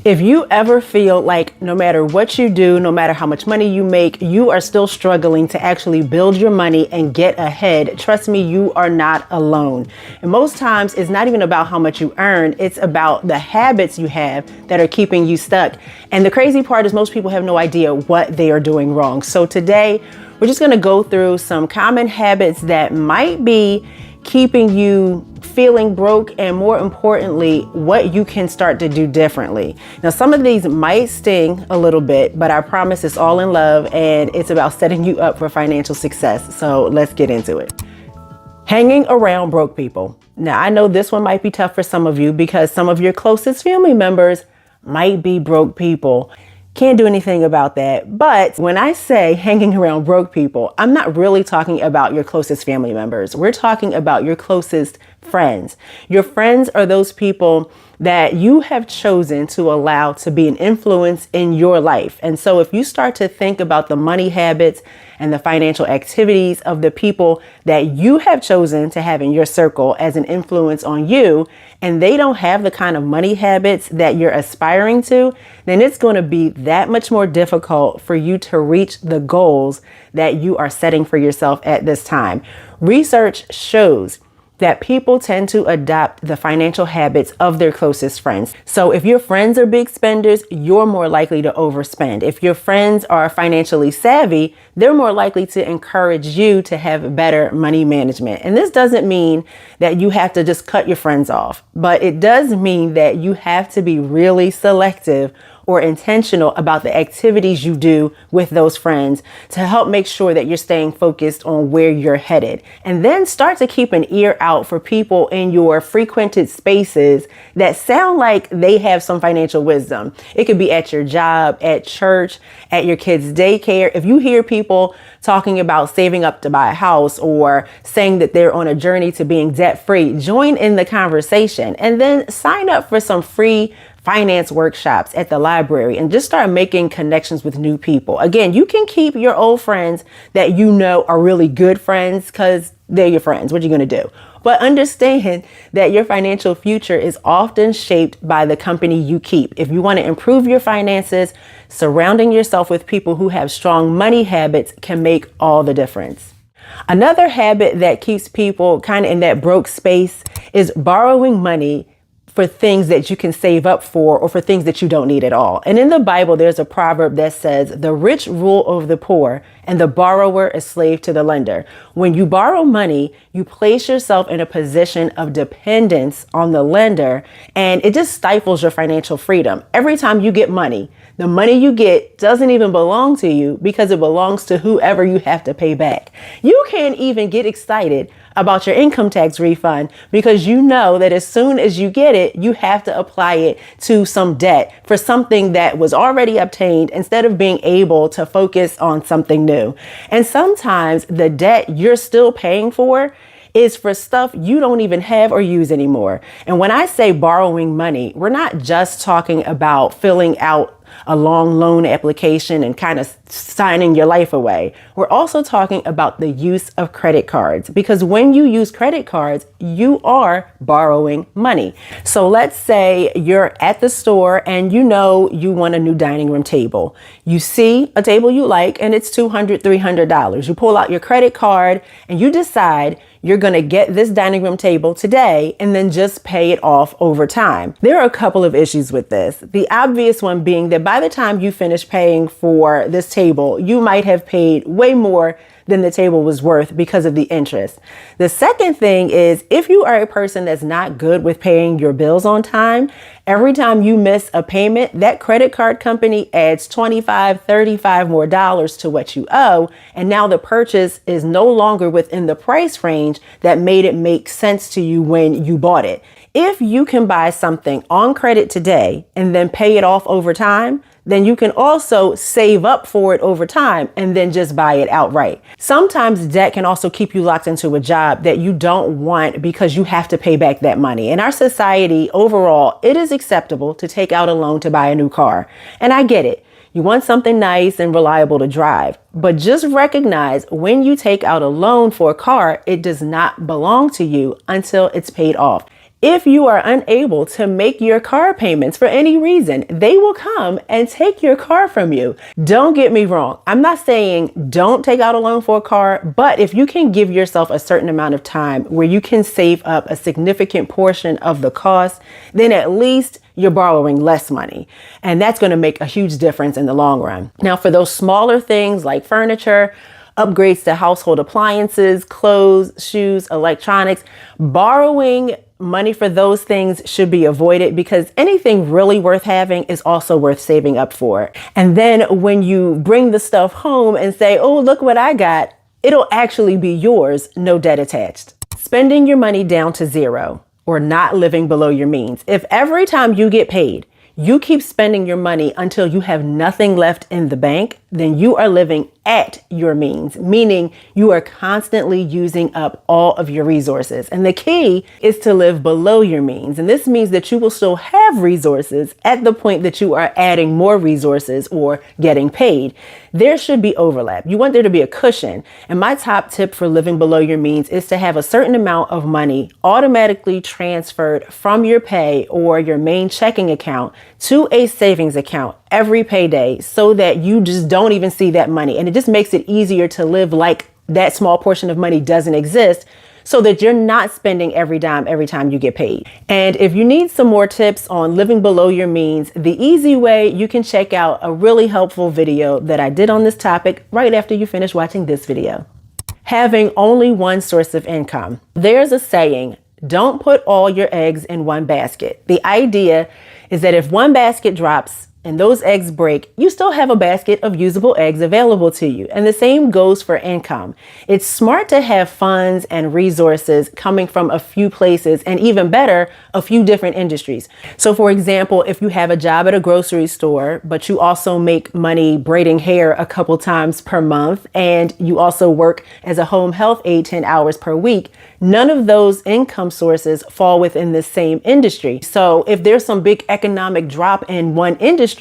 If you ever feel like no matter what you do, no matter how much money you make, you are still struggling to actually build your money and get ahead, trust me, you are not alone. And most times it's not even about how much you earn, it's about the habits you have that are keeping you stuck. And the crazy part is most people have no idea what they are doing wrong. So today, we're just going to go through some common habits that might be keeping you feeling broke, and more importantly, what you can start to do differently. Now, some of these might sting a little bit, but I promise it's all in love and it's about setting you up for financial success. So let's get into it. Hanging around broke people. Now, I know this one might be tough for some of you because some of your closest family members might be broke people. Can't do anything about that. But when I say hanging around broke people, I'm not really talking about your closest family members. We're talking about your closest friends. Your friends are those people that you have chosen to allow to be an influence in your life. And so if you start to think about the money habits and the financial activities of the people that you have chosen to have in your circle as an influence on you, and they don't have the kind of money habits that you're aspiring to, then it's going to be that much more difficult for you to reach the goals that you are setting for yourself at this time. Research shows that people tend to adopt the financial habits of their closest friends. So if your friends are big spenders, you're more likely to overspend. If your friends are financially savvy, they're more likely to encourage you to have better money management. And this doesn't mean that you have to just cut your friends off, but it does mean that you have to be really selective or intentional about the activities you do with those friends to help make sure that you're staying focused on where you're headed. And then start to keep an ear out for people in your frequented spaces that sound like they have some financial wisdom. It could be at your job, at church, at your kids' daycare. If you hear people talking about saving up to buy a house or saying that they're on a journey to being debt-free, join in the conversation and then sign up for some free finance workshops at the library and just start making connections with new people. Again, you can keep your old friends that you know are really good friends because they're your friends. What are you going to do? But understand that your financial future is often shaped by the company you keep. If you want to improve your finances, surrounding yourself with people who have strong money habits can make all the difference. Another habit that keeps people kind of in that broke space is borrowing money for things that you can save up for or for things that you don't need at all. And in the Bible, there's a proverb that says, the rich rule over the poor and the borrower is slave to the lender. When you borrow money, you place yourself in a position of dependence on the lender, and it just stifles your financial freedom. Every time you get money, the money you get doesn't even belong to you because it belongs to whoever you have to pay back. You can't even get excited about your income tax refund because you know that as soon as you get it, you have to apply it to some debt for something that was already obtained instead of being able to focus on something new. And sometimes the debt you're still paying for is for stuff you don't even have or use anymore. And when I say borrowing money, we're not just talking about filling out a long loan application and kind of signing your life away. We're also talking about the use of credit cards, because when you use credit cards, you are borrowing money. So let's say you're at the store and you know you want a new dining room table. You see a table you like and it's $200, $300. You pull out your credit card and you decide you're going to get this dining room table today and then just pay it off over time. There are a couple of issues with this. The obvious one being that by the time you finish paying for this table, you might have paid way more than the table was worth because of the interest. The second thing is, if you are a person that's not good with paying your bills on time, every time you miss a payment, that credit card company adds $25, $35 more to what you owe. And now the purchase is no longer within the price range that made it make sense to you when you bought it. If you can buy something on credit today and then pay it off over time, then you can also save up for it over time and then just buy it outright. Sometimes debt can also keep you locked into a job that you don't want because you have to pay back that money. In our society overall, it is acceptable to take out a loan to buy a new car. And I get it. You want something nice and reliable to drive, but just recognize when you take out a loan for a car, it does not belong to you until it's paid off. If you are unable to make your car payments for any reason, they will come and take your car from you. Don't get me wrong. I'm not saying don't take out a loan for a car, but if you can give yourself a certain amount of time where you can save up a significant portion of the cost, then at least you're borrowing less money. And that's going to make a huge difference in the long run. Now, for those smaller things like furniture, upgrades to household appliances, clothes, shoes, electronics, borrowing money for those things should be avoided, because anything really worth having is also worth saving up for. And then when you bring the stuff home and say, oh, look what I got, it'll actually be yours, no debt attached. Spending your money down to zero or not living below your means. If every time you get paid, you keep spending your money until you have nothing left in the bank, then you are living at your means, meaning you are constantly using up all of your resources. And the key is to live below your means. And this means that you will still have resources at the point that you are adding more resources or getting paid. There should be overlap. You want there to be a cushion. And my top tip for living below your means is to have a certain amount of money automatically transferred from your pay or your main checking account to a savings account every payday, so that you just don't even see that money. And it just makes it easier to live like that small portion of money doesn't exist, so that you're not spending every dime every time you get paid. And if you need some more tips on living below your means, the easy way, you can check out a really helpful video that I did on this topic right after you finish watching this video. Having only one source of income. There's a saying, don't put all your eggs in one basket. The idea is that if one basket drops and those eggs break, you still have a basket of usable eggs available to you. And the same goes for income. It's smart to have funds and resources coming from a few places, and even better, a few different industries. So for example, if you have a job at a grocery store, but you also make money braiding hair a couple times per month, and you also work as a home health aide 10 hours per week, none of those income sources fall within the same industry. So if there's some big economic drop in one industry,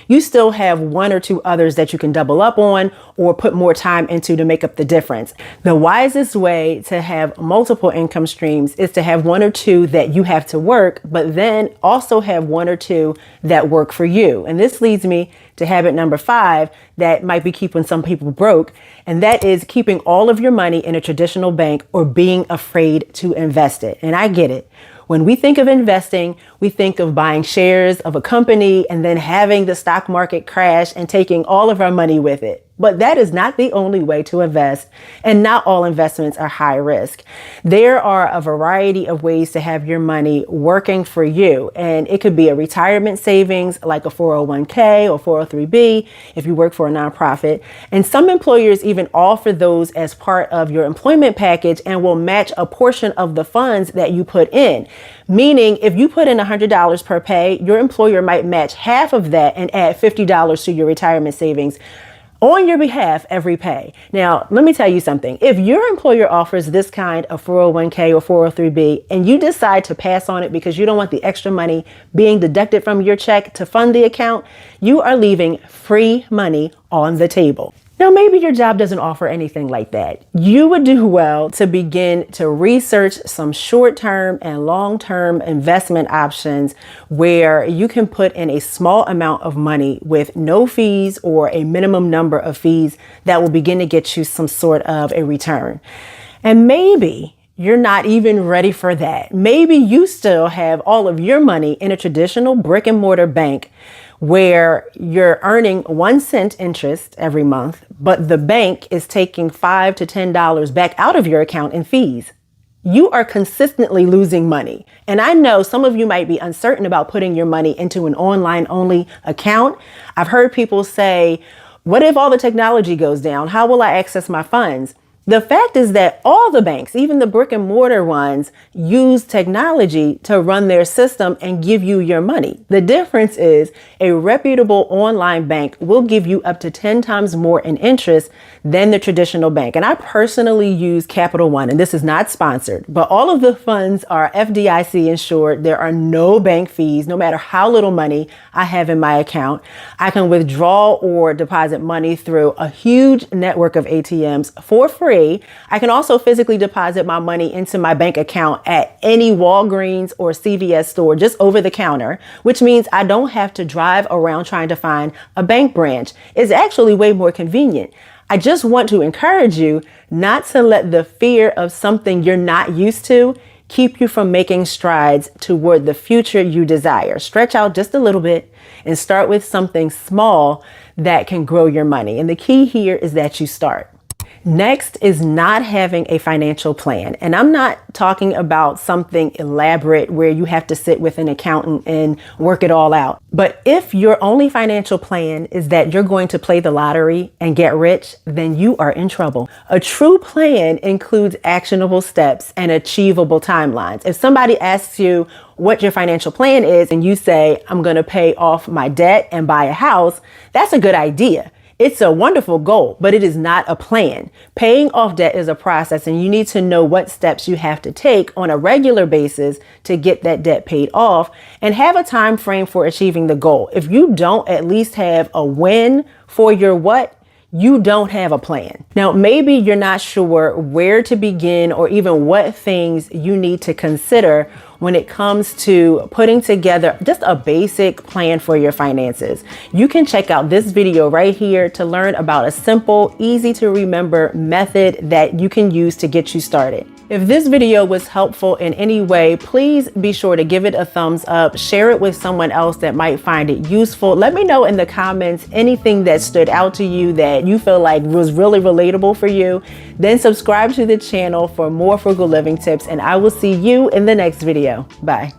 you still have one or two others that you can double up on or put more time into to make up the difference. The wisest way to have multiple income streams is to have one or two that you have to work, but then also have one or two that work for you. And this leads me to habit number 5 that might be keeping some people broke. And that is keeping all of your money in a traditional bank or being afraid to invest it. And I get it. When we think of investing, we think of buying shares of a company and then having the stock market crash and taking all of our money with it. But that is not the only way to invest, and not all investments are high risk. There are a variety of ways to have your money working for you, and it could be a retirement savings like a 401k or 403b if you work for a nonprofit. And some employers even offer those as part of your employment package and will match a portion of the funds that you put in. Meaning if you put in $100 per pay, your employer might match half of that and add $50 to your retirement savings on your behalf every pay. Now, let me tell you something. If your employer offers this kind of 401k or 403b and you decide to pass on it because you don't want the extra money being deducted from your check to fund the account, you are leaving free money on the table. Now, maybe your job doesn't offer anything like that. You would do well to begin to research some short-term and long-term investment options where you can put in a small amount of money with no fees or a minimum number of fees that will begin to get you some sort of a return. And maybe you're not even ready for that. Maybe you still have all of your money in a traditional brick and mortar bank where you're earning 1 cent interest every month, but the bank is taking $5 to $10 back out of your account in fees. You are consistently losing money. And I know some of you might be uncertain about putting your money into an online only account. I've heard people say, what if all the technology goes down? How will I access my funds? The fact is that all the banks, even the brick and mortar ones, use technology to run their system and give you your money. The difference is a reputable online bank will give you up to 10 times more in interest than the traditional bank. And I personally use Capital One, and this is not sponsored, but all of the funds are FDIC insured. There are no bank fees, no matter how little money I have in my account. I can withdraw or deposit money through a huge network of ATMs for free free, I can also physically deposit my money into my bank account at any Walgreens or CVS store just over the counter, which means I don't have to drive around trying to find a bank branch. It's actually way more convenient. I just want to encourage you not to let the fear of something you're not used to keep you from making strides toward the future you desire. Stretch out just a little bit and start with something small that can grow your money. And the key here is that you start. Next is not having a financial plan. And I'm not talking about something elaborate where you have to sit with an accountant and work it all out. But if your only financial plan is that you're going to play the lottery and get rich, then you are in trouble. A true plan includes actionable steps and achievable timelines. If somebody asks you what your financial plan is and you say, I'm going to pay off my debt and buy a house, that's a good idea. It's a wonderful goal, but it is not a plan. Paying off debt is a process, and you need to know what steps you have to take on a regular basis to get that debt paid off and have a time frame for achieving the goal. If you don't at least have a when for your what, you don't have a plan. Now, maybe you're not sure where to begin or even what things you need to consider when it comes to putting together just a basic plan for your finances. You can check out this video right here to learn about a simple, easy to remember method that you can use to get you started. If this video was helpful in any way, please be sure to give it a thumbs up, share it with someone else that might find it useful. Let me know in the comments anything that stood out to you that you feel like was really relatable for you. Then subscribe to the channel for more frugal living tips, and I will see you in the next video. Bye.